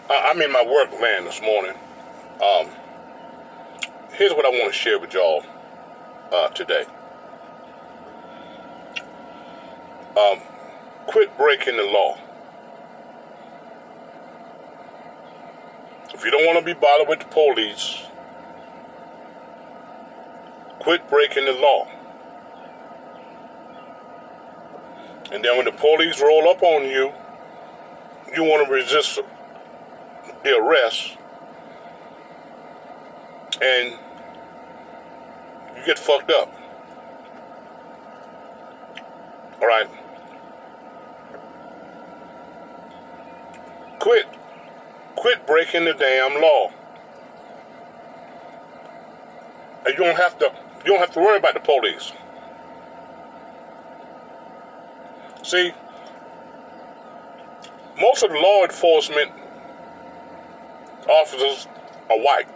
I'm in my work van this morning. Um, Here's what I want to share with y'all today. Quit breaking the law. If you don't want to be bothered with the police, quit breaking the law. And then when the police roll up on you, you want to resist the arrest, and you get fucked up. All right? Quit breaking the damn law. And you don't have to worry about the police. See, most of the law enforcement officers are white.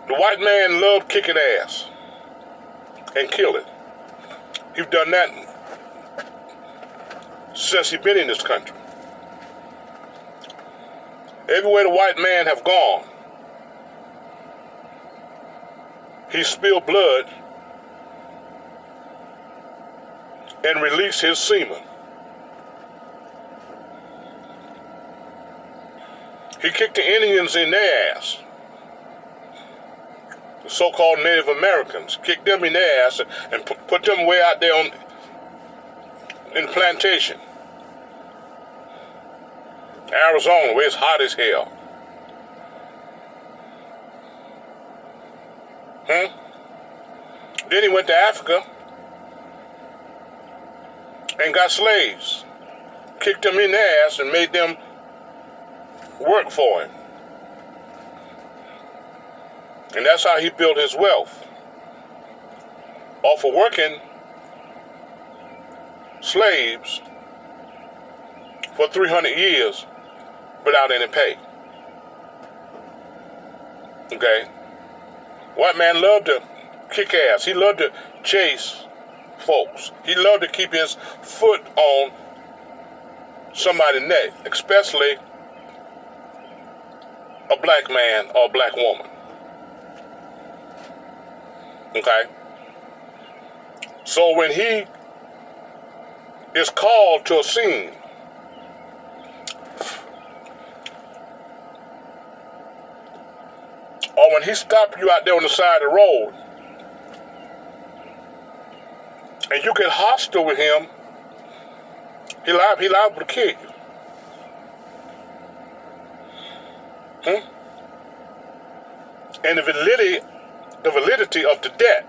The white man loved kicking ass and killing. He's done that since he's been in this country. Everywhere the white man have gone, he spilled blood and released his semen. He kicked the Indians in their ass. The so-called Native Americans, kicked them in their ass and put them way out there in the plantation. Arizona, where it's hot as hell. Then he went to Africa and got slaves, kicked them in their ass and made them work for him. And that's how he built his wealth, off of working slaves for 300 years without any pay. Okay? White man loved to kick ass. He loved to chase folks. He loved to keep his foot on somebody's neck, especially a black man or a black woman. Okay? So when he is called to a scene, or when he stopped you out there on the side of the road, and you get hostile with him, he liable to kill you. And the validity of the debt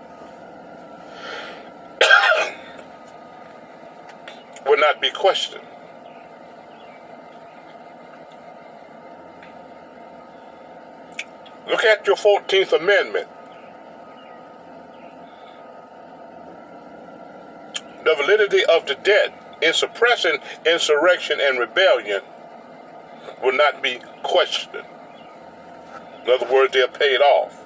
will not be questioned. Look at your 14th Amendment. The validity of the debt in suppressing insurrection and rebellion will not be questioned. In other words, they're paid off.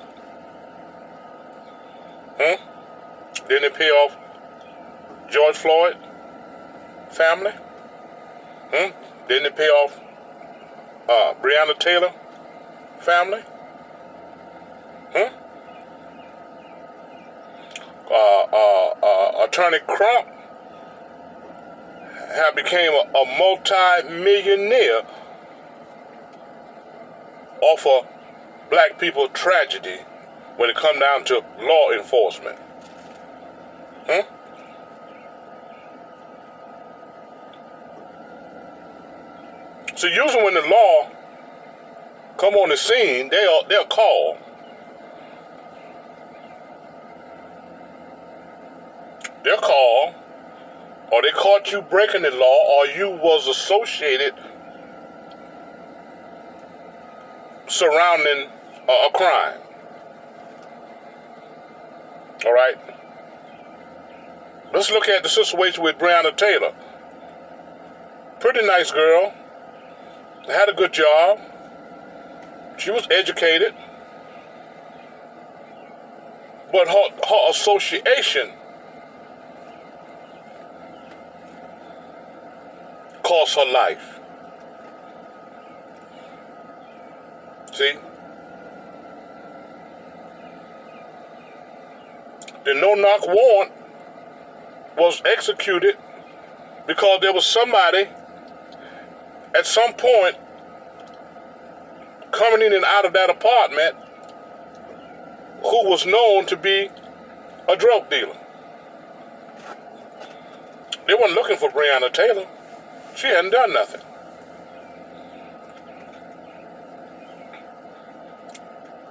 Didn't they pay off George Floyd family? Didn't they pay off Breonna Taylor family? Attorney Crump have became a multi-millionaire off of black people tragedy when it come down to law enforcement. So usually when the law come on the scene, they'll call. They'll call, or they caught you breaking the law, or you was associated surrounding a crime. All right? Let's look at the situation with Breonna Taylor. Pretty nice girl. Had a good job. She was educated. But her association cost her life. See? The no-knock warrant was executed because there was somebody at some point coming in and out of that apartment who was known to be a drug dealer. They weren't looking for Breonna Taylor. She hadn't done nothing.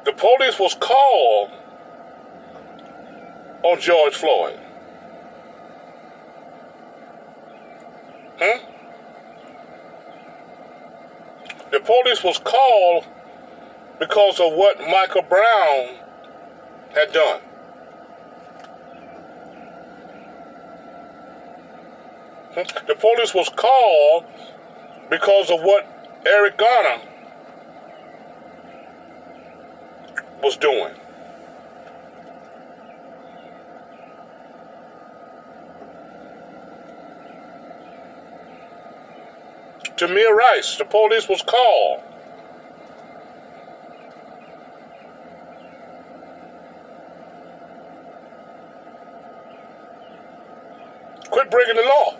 The police was called on George Floyd. The police was called because of what Michael Brown had done. The police was called because of what Eric Garner was doing. Tamir Rice, the police was called. Quit breaking the law.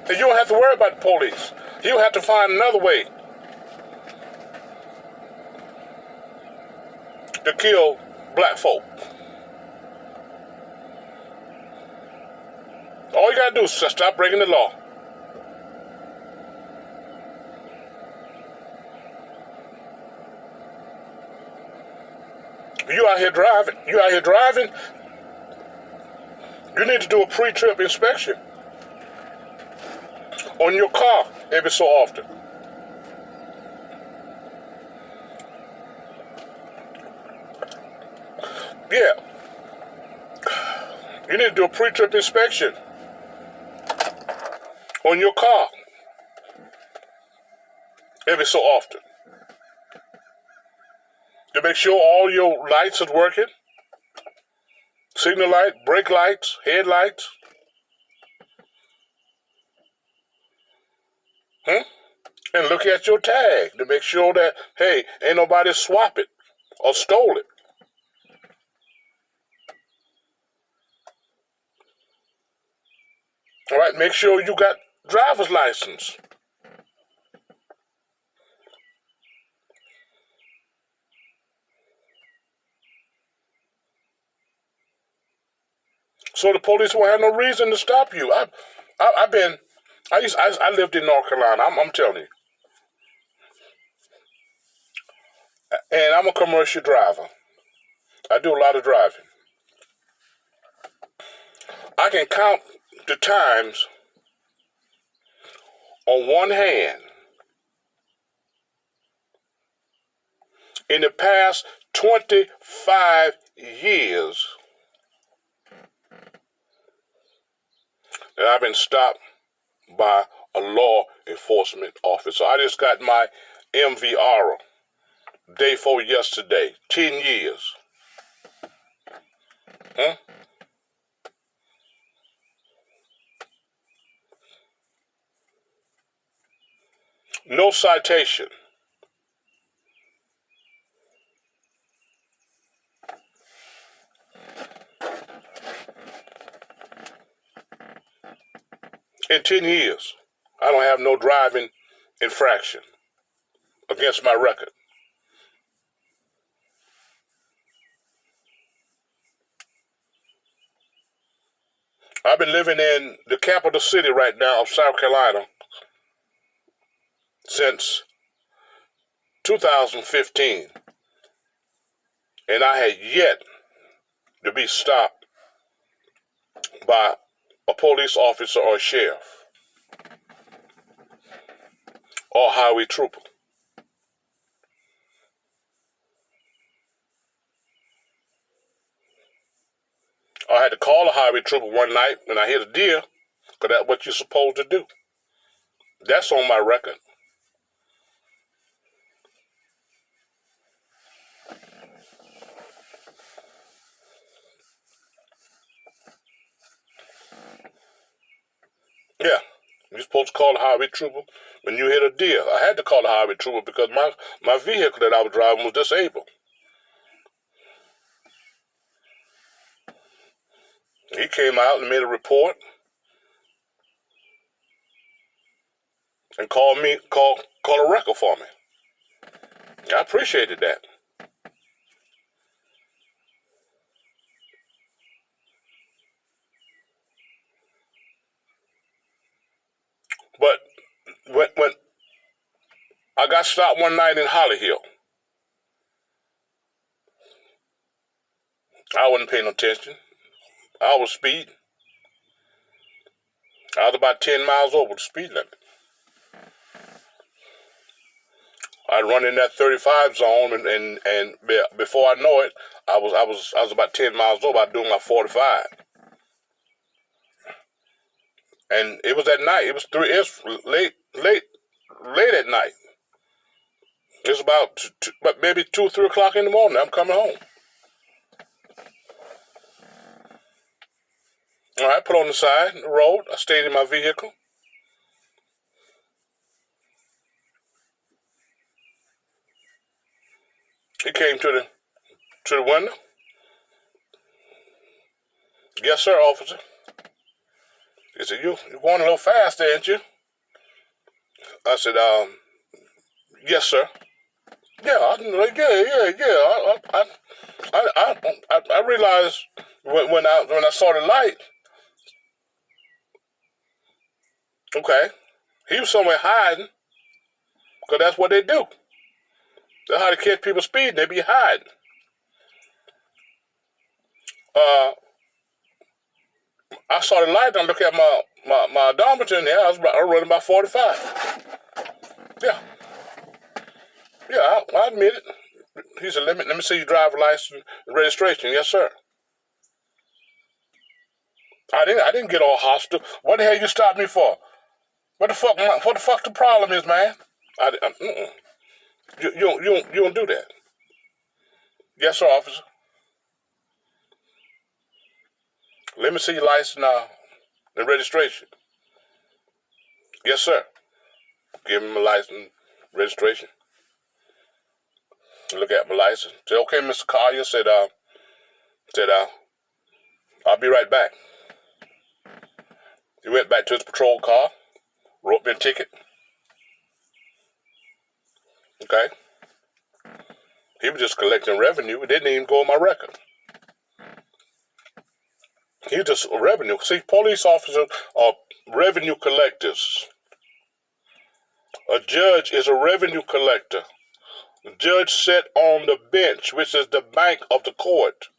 And you don't have to worry about the police. You have to find another way to kill black folk. All you gotta do is just stop breaking the law. You out here driving, you need to do a pre-trip inspection on your car every so often. Yeah. You need to do a pre-trip inspection on your car every so often to make sure all your lights are working. Signal light, brake lights, headlights. And look at your tag to make sure that, hey, ain't nobody swap it or stole it. All right, make sure you got driver's license. So the police won't have no reason to stop you. I lived in North Carolina. I'm telling you. And I'm a commercial driver. I do a lot of driving. I can count the times on one hand in the past 25 years that I've been stopped by a law enforcement officer. I just got my MVR day 4 yesterday, 10 years. No citation. In 10 years, I don't have no driving infraction against my record. I've been living in the capital city right now of South Carolina since 2015, and I had yet to be stopped by a police officer or a sheriff or a highway trooper. I had to call a highway trooper one night when I hit a deer, because that's what you're supposed to do. That's on my record. Yeah. supposed to call the highway trooper when you hit a deer. I had to call the highway trooper because my vehicle that I was driving was disabled. He came out and made a report and called a record for me. I appreciated that. But when I got stopped one night in Holly Hill, I wasn't paying no attention. I was speeding. I was about 10 miles over the speed limit. I'd run in that 35 zone, and before I know it, I was about 10 miles over. I was doing my 45, and it was at night. It was late at night. It's about maybe 2 or 3 o'clock in the morning. I'm coming home. All right, put on the side of the road. I stayed in my vehicle. He came to the window. Yes, sir, officer. He said, you're going a little fast, ain't you? I said, yes, sir. Yeah, I realized when I saw the light. Okay, he was somewhere hiding, because that's what they do. That's how they catch people speeding. They be hiding. I saw the light and I looked at my odometer in there. I was running about 45. Yeah, I admit it. He said, let me see your driver's license and registration. Yes, sir. I didn't get all hostile. What the hell you stopped me for? What the fuck the problem is, man? You don't do that. Yes, sir, officer. Let me see your license now and registration. Yes, sir. Give him my license, registration. Look at my license. Said, okay, Mr. Collier. Said, I'll be right back. He went back to his patrol car, wrote me a ticket. Okay. He was just collecting revenue. It didn't even go on my record. He was just revenue. See, police officers are revenue collectors. A judge is a revenue collector. The judge sat on the bench, which is the bank of the court.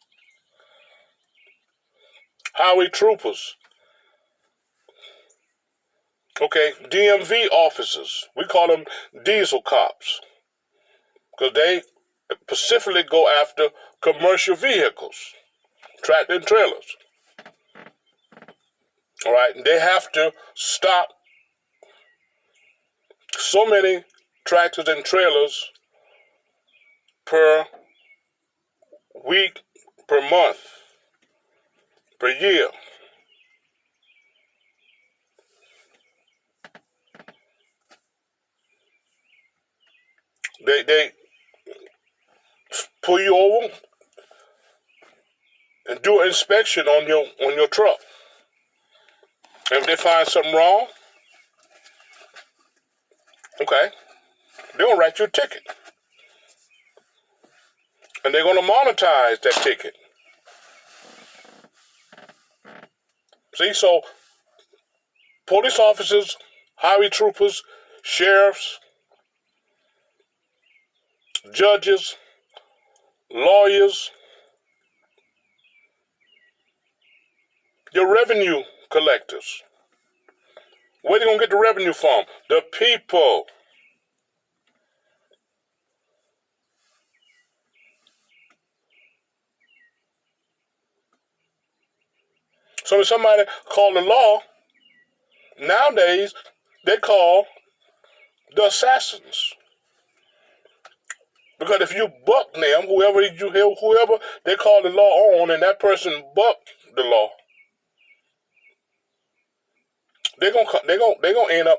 Highway troopers. Okay, DMV officers. We call them diesel cops, because they specifically go after commercial vehicles, tractor and trailers. All right, and they have to stop so many tractors and trailers per week, per month, per year. They pull you over and do an inspection on your truck. And if they find something wrong, okay, they're gonna write you a ticket. And they're gonna monetize that ticket. See, so police officers, highway troopers, sheriffs, judges, lawyers, your revenue collectors. Where they gonna get the revenue from? The people. So when somebody call the law, nowadays they call the assassins. Because if you buck them, whoever they call the law on, and that person bucked the law, They gonna end up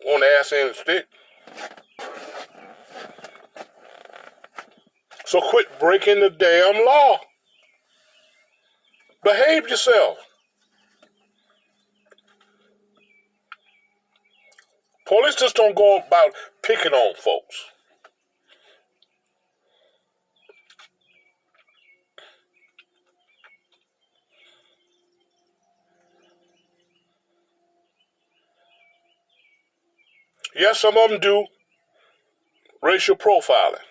on the ass end of the stick. So quit breaking the damn law. Behave yourself. Police just don't go about picking on folks. Yes, some of them do racial profiling.